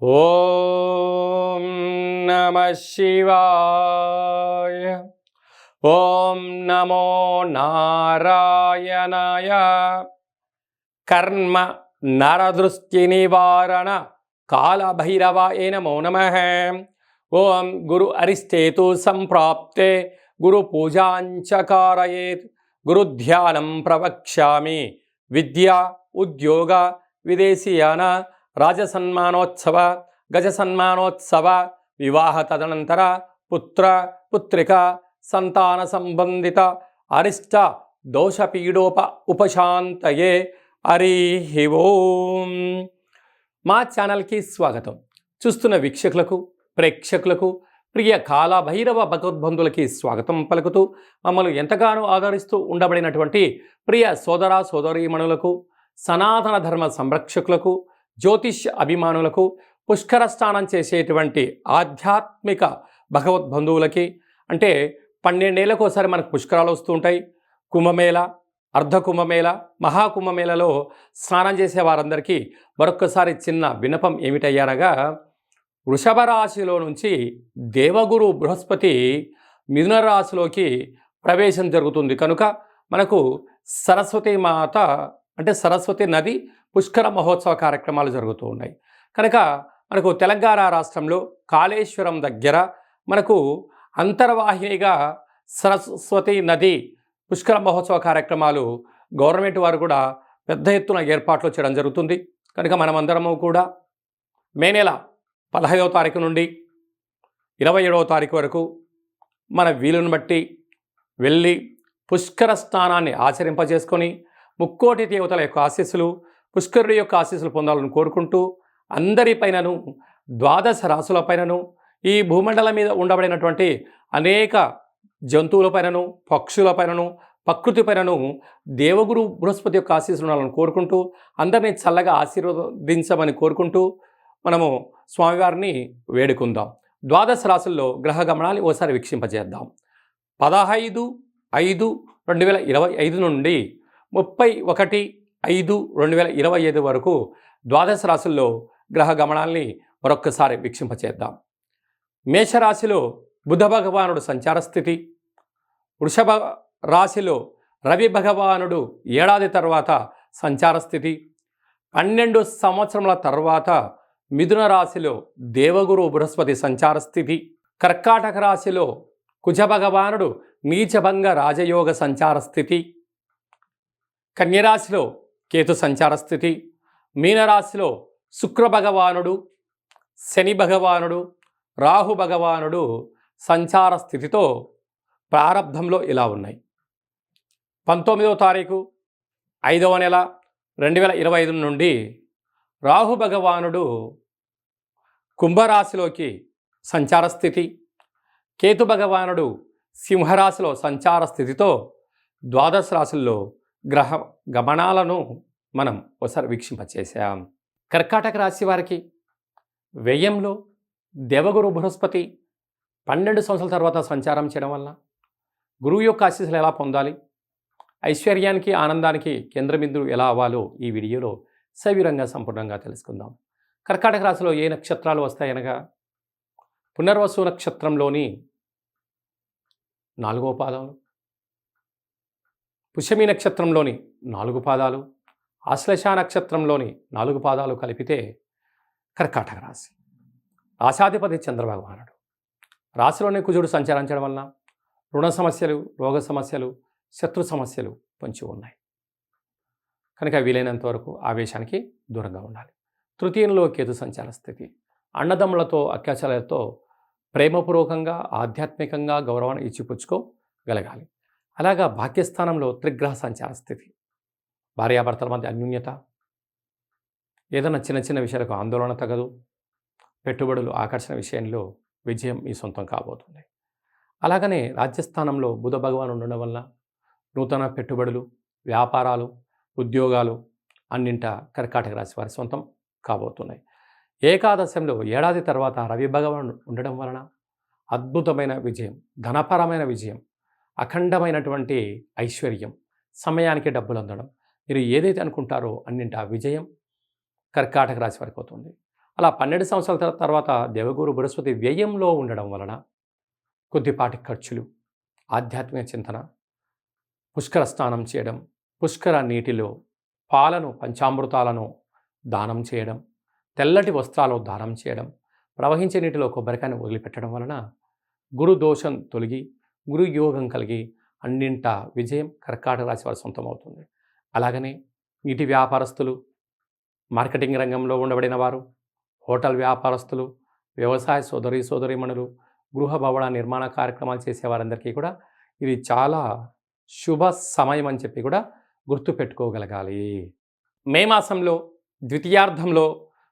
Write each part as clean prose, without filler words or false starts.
ఓం నమః శివాయ. ఓం నమో నారాయణాయ. కర్మ నరదృష్టి నివారణ కాళభైరవాయ నమో నమః. ఓం గురు అరిష్టేతు సంప్రాప్తే గురు పూజాంచ కారయేత్. గురుధ్యానం ప్రవక్ష్యామి. విద్యా ఉద్యోగ విదేశీయాన రాజసన్మానోత్సవ గజసన్మానోత్సవ వివాహ తదనంతర పుత్ర పుత్రిక సంతాన సంబంధిత అరిష్ట దోషపీడోప ఉపశాంతయే. హరి ఓం. మా ఛానల్కి స్వాగతం. చూస్తున్న వీక్షకులకు ప్రేక్షకులకు ప్రియ కాళభైరవ భగవద్బంధులకి స్వాగతం పలుకుతూ మమ్మల్ని ఎంతగానో ఆదరిస్తూ ఉండబడినటువంటి ప్రియ సోదర సోదరీమణులకు, సనాతన ధర్మ సంరక్షకులకు, జ్యోతిష్ అభిమానులకు, పుష్కర స్నానం చేసేటువంటి ఆధ్యాత్మిక భగవద్బంధువులకి, అంటే 12 ఏళ్ళకు ఒకసారి మనకు పుష్కరాలు వస్తూ ఉంటాయి. కుంభమేళ, అర్ధ కుంభమేళ, మహాకుంభమేళలో స్నానం చేసే వారందరికీ మరొక్కసారి చిన్న విన్నపం ఏమిటయ్యారగా, వృషభ రాశిలో నుంచి దేవగురు బృహస్పతి మిథున రాశిలోకి ప్రవేశం జరుగుతుంది కనుక మనకు సరస్వతి మాత అంటే సరస్వతి నది పుష్కర మహోత్సవ కార్యక్రమాలు జరుగుతూ ఉన్నాయి. కనుక మనకు తెలంగాణ రాష్ట్రంలో కాళేశ్వరం దగ్గర మనకు అంతర్వాహినిగా సరస్వతి నది పుష్కర మహోత్సవ కార్యక్రమాలు గవర్నమెంట్ వారు కూడా పెద్ద ఎత్తున ఏర్పాట్లు చేయడం జరుగుతుంది. కనుక మనమందరము కూడా మే నెల 15వ తారీఖు నుండి 27వ తారీఖు వరకు మన వీలును బట్టి వెళ్ళి పుష్కర స్నానాన్ని ఆచరింపజేసుకొని ముక్కోటి దేవతల యొక్క ఆశీస్సులు, పుష్కరుడి యొక్క ఆశీస్సులు పొందాలని కోరుకుంటూ, అందరిపైనను 12 రాశులపైనను, ఈ భూమండలం మీద ఉండబడినటువంటి అనేక జంతువులపైనను, పక్షులపైనను, ప్రకృతిపైనను దేవగురు బృహస్పతి యొక్క ఆశీస్సులు ఉండాలని కోరుకుంటూ, అందరినీ చల్లగా ఆశీర్వదించమని కోరుకుంటూ మనము స్వామివారిని వేడుకుందాం. 12 రాశుల్లో గ్రహ గమనాలు ఓసారి వీక్షింపజేద్దాం. 15/5/2025 నుండి 31/5/2025 వరకు 12 రాశుల్లో గ్రహ గమనాల్ని మరొక్కసారి వీక్షింపచేద్దాం. మేషరాశిలో బుధ భగవానుడు సంచార స్థితి, వృషభ రాశిలో రవి భగవానుడు ఏడాది తర్వాత సంచార స్థితి, 12 సంవత్సరముల తర్వాత మిథున రాశిలో దేవగురు బృహస్పతి సంచార స్థితి, కర్కాటక రాశిలో కుజ భగవానుడు నీచభంగ రాజయోగ సంచార స్థితి, కన్యరాశిలో కేతు సంచార స్థితి, మీనరాశిలో శుక్ర భగవానుడు, శని భగవానుడు, రాహు భగవానుడు సంచార స్థితితో ప్రారంభంలో ఇలా ఉన్నాయి. 19వ తారీఖు 5వ నెల 2025 నుండి రాహు భగవానుడు కుంభరాశిలోకి సంచార స్థితి, కేతు భగవానుడు సింహరాశిలో సంచార స్థితితో 12 రాశుల్లో గ్రహ గమనాలను మనం ఒకసారి వీక్షింపచేసాం. కర్కాటక రాశి వారికి వ్యయంలో దేవగురు బృహస్పతి 12 సంవత్సరాల తర్వాత సంచారం చేయడం వల్ల గురువు యొక్క ఆశీస్సులు ఎలా పొందాలి, ఐశ్వర్యానికి ఆనందానికి కేంద్రబిందువు ఎలా అవ్వాలో ఈ వీడియోలో సవివరంగా సంపూర్ణంగా తెలుసుకుందాం. కర్కాటక రాశిలో ఏ నక్షత్రాలు వస్తాయనగా, పునర్వసు నక్షత్రంలోని 4వ పాదాలు, పుష్యమి నక్షత్రంలోని 4 పాదాలు, ఆశ్లేష నక్షత్రంలోని 4 పాదాలు కలిపితే కర్కాటక రాశి. రాశాధిపతి చంద్రభగవానుడు రాశిలోని కుజుడు సంచరించడం వలన రుణ సమస్యలు, రోగ సమస్యలు, శత్రు సమస్యలు పొంచి ఉన్నాయి. కనుక వీలైనంత వరకు ఆవేశానికి దూరంగా ఉండాలి. తృతీయంలో కేతు సంచార స్థితి, అన్నదమ్ములతో అత్యాచారాలతో ప్రేమపూర్వకంగా ఆధ్యాత్మికంగా గౌరవాన్ని ఇచ్చిపుచ్చుకోగలగాలి. అలాగా భాగ్యస్థానంలో త్రిగ్రహ సంచార స్థితి, భార్యాభర్తల మధ్య అన్యోన్యత, ఏదైనా చిన్న చిన్న విషయాలకు ఆందోళన తగదు, పెట్టుబడులు ఆకర్షణ విషయంలో విజయం మీ సొంతం కాబోతుంది. అలాగనే రాజ్యస్థానంలో బుధ భగవాను ఉండడం వల్ల నూతన పెట్టుబడులు, వ్యాపారాలు, ఉద్యోగాలు అన్నింట కర్కాటక రాశి వారి సొంతం కాబోతున్నాయి. ఏకాదశంలో ఏడాది తర్వాత రవి భగవానుడు ఉండడం వలన అద్భుతమైన విజయం, ధనపరమైన విజయం, అఖండమైనటువంటి ఐశ్వర్యం, సమయానికి డబ్బులు అందడం, మీరు ఏదైతే అనుకుంటారో అన్నింటి ఆ విజయం కర్కాటక రాశి వారికి అవుతుంది. అలా 12 సంవత్సరాల తర్వాత దేవగురు బృహస్పతి వ్యయంలో ఉండడం వలన కొద్దిపాటి ఖర్చులు, ఆధ్యాత్మిక చింతన, పుష్కర స్నానం చేయడం, పుష్కర నీటిలో పాలను పంచామృతాలను దానం చేయడం, తెల్లటి వస్త్రాలు దానం చేయడం, ప్రవహించే నీటిలో కొబ్బరికాయను వదిలిపెట్టడం వలన గురు దోషం తొలగి గురు యోగం కలిగి అన్నింట విజయం కర్కాటక రాశి వారి సొంతమవుతుంది. అలాగనే నీటి వ్యాపారస్తులు, మార్కెటింగ్ రంగంలో ఉండబడిన వారు, హోటల్ వ్యాపారస్తులు, వ్యవసాయ సోదరీమణులు, గృహ భవన నిర్మాణ కార్యక్రమాలు చేసేవారందరికీ కూడా ఇది చాలా శుభ సమయం అని చెప్పి కూడా గుర్తుపెట్టుకోగలగాలి. మే మాసంలో ద్వితీయార్థంలో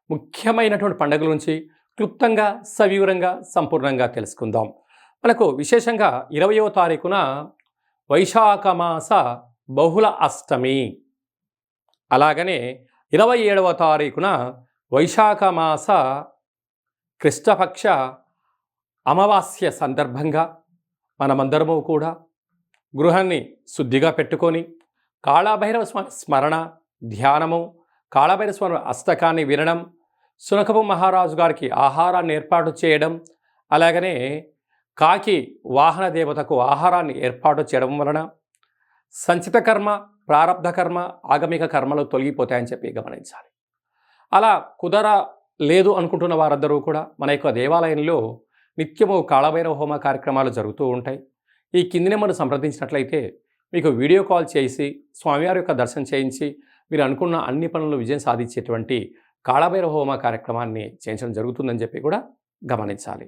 ముఖ్యమైనటువంటి పండుగల నుంచి క్లుప్తంగా సవివరంగా సంపూర్ణంగా తెలుసుకుందాం. మనకు విశేషంగా 20వ తారీఖున వైశాఖ మాస బహుళ అష్టమి, అలాగనే 27వ తారీఖున వైశాఖ మాస కృష్ణపక్ష అమావాస్య సందర్భంగా మనమందరము కూడా గృహాన్ని శుద్ధిగా పెట్టుకొని కాళభైరవ స్వామి స్మరణ, ధ్యానము, కాళభైరవ స్వామి అష్టకాన్ని వినడం, సునకపు మహారాజు గారికి ఆహారాన్ని ఏర్పాటు చేయడం, అలాగనే కాకి వాహన దేవతకు ఆహారాన్ని ఏర్పాటు చేయడం వలన సంచిత కర్మ, ప్రారబ్ధ కర్మ, ఆగమిక కర్మలు తొలగిపోతాయని చెప్పి గమనించాలి. అలా కుదరలేదు అనుకుంటున్న వారందరూ కూడా మన యొక్క దేవాలయంలో నిత్యము కాళభైరవ హోమ కార్యక్రమాలు జరుగుతూ ఉంటాయి. ఈ కింది నెంబర్ను సంప్రదించినట్లయితే మీకు వీడియో కాల్ చేసి స్వామివారి యొక్క దర్శనం చేయించి మీరు అనుకున్న అన్ని పనులను విజయం సాధించేటువంటి కాళభైరవ హోమ కార్యక్రమాన్ని చేయించడం జరుగుతుందని చెప్పి కూడా గమనించాలి.